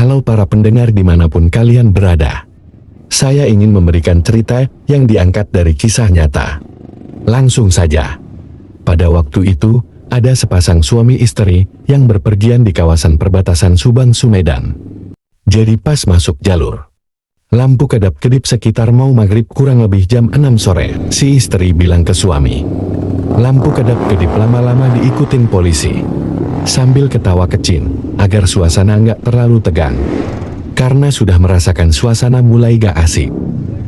Halo para pendengar dimanapun kalian berada. Saya ingin memberikan cerita yang diangkat dari kisah nyata. Langsung saja. Pada waktu itu, ada sepasang suami istri yang berpergian di kawasan perbatasan Subang Sumedang. Jadi pas masuk jalur, lampu kedap-kedip sekitar mau maghrib kurang lebih jam 6 sore. Si istri bilang ke suami, lampu kedap-kedip lama-lama diikutin polisi. Sambil ketawa kecil, agar suasana nggak terlalu tegang. Karena sudah merasakan suasana mulai gak asik.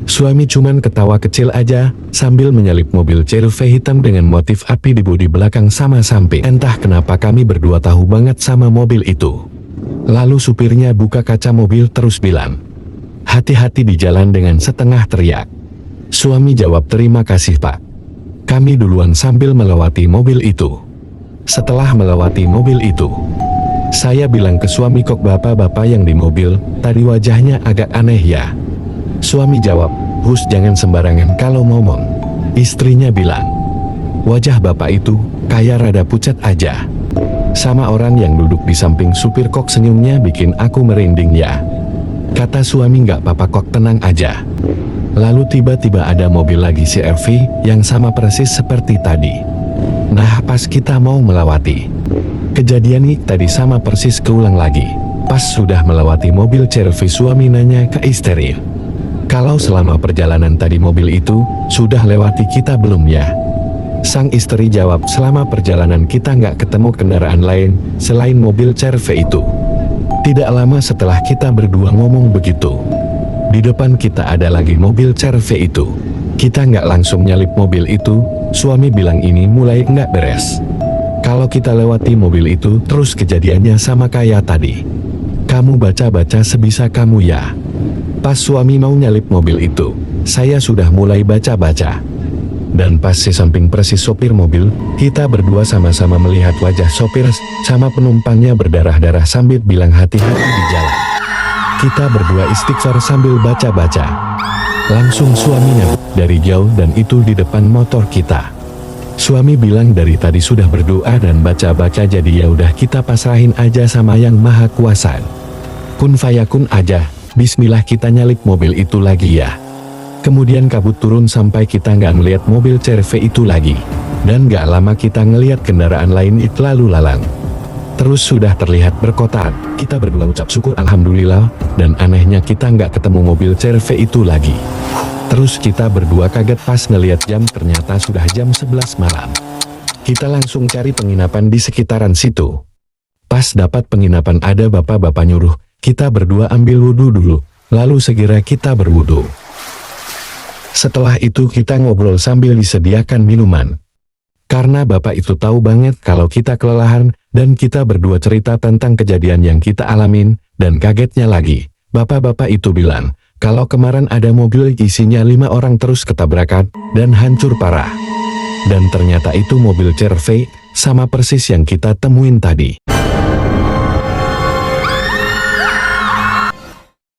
Suami cuman ketawa kecil aja, sambil menyalip mobil CR-V hitam dengan motif api di bodi belakang sama samping. Entah kenapa kami berdua tahu banget sama mobil itu. Lalu supirnya buka kaca mobil terus bilang, hati-hati di jalan dengan setengah teriak. Suami jawab terima kasih pak. Kami duluan sambil melewati mobil itu. Setelah melewati mobil itu, saya bilang ke suami kok bapak-bapak yang di mobil, tadi wajahnya agak aneh ya. Suami jawab, Hus jangan sembarangan kalau ngomong. Istrinya bilang, wajah bapak itu kayak rada pucat aja. Sama orang yang duduk di samping supir kok senyumnya bikin aku merinding ya. Kata suami nggak apa-apa kok tenang aja. Lalu tiba-tiba ada mobil lagi CR-V yang sama persis seperti tadi. Nah pas kita mau melewati, kejadian ini tadi sama persis keulang lagi. Pas sudah melewati mobil CR-V suami nanya ke istri, kalau selama perjalanan tadi mobil itu sudah lewati kita belum ya? Sang istri jawab selama perjalanan kita nggak ketemu kendaraan lain selain mobil CR-V itu. Tidak lama setelah kita berdua ngomong begitu, di depan kita ada lagi mobil CR-V itu. Kita nggak langsung nyalip mobil itu. Suami bilang ini mulai nggak beres. Kalau kita lewati mobil itu terus kejadiannya sama kayak tadi. Kamu baca-baca sebisa kamu ya. Pas suami mau nyalip mobil itu, saya sudah mulai baca-baca. Dan pas di samping persis sopir mobil, kita berdua sama-sama melihat wajah sopir sama penumpangnya berdarah-darah sambil bilang hati-hati di jalan. Kita berdua istighfar sambil baca-baca. Langsung suaminya dari jauh dan itu di depan motor kita. Suami bilang dari tadi sudah berdoa dan baca-baca jadi ya udah kita pasrahin aja sama yang maha kuasa. Kun fayakun aja, bismillah kita nyalip mobil itu lagi ya. Kemudian kabut turun sampai kita nggak ngeliat mobil CR-V itu lagi. Dan nggak lama kita ngeliat kendaraan lain itu lalu lalang. Terus sudah terlihat berkotaan, kita berdua ucap syukur alhamdulillah, dan anehnya kita nggak ketemu mobil CR-V itu lagi. Terus kita berdua kaget pas ngeliat jam ternyata sudah jam 11 malam. Kita langsung cari penginapan di sekitaran situ. Pas dapat penginapan ada bapak-bapak nyuruh, kita berdua ambil wudhu dulu, lalu segera kita berwudhu. Setelah itu kita ngobrol sambil disediakan minuman. Karena bapak itu tahu banget kalau kita kelelahan, dan kita berdua cerita tentang kejadian yang kita alamin, dan kagetnya lagi, bapak-bapak itu bilang, kalau kemarin ada mobil isinya 5 orang terus ketabrakan, dan hancur parah. Dan ternyata itu mobil CR-V, sama persis yang kita temuin tadi.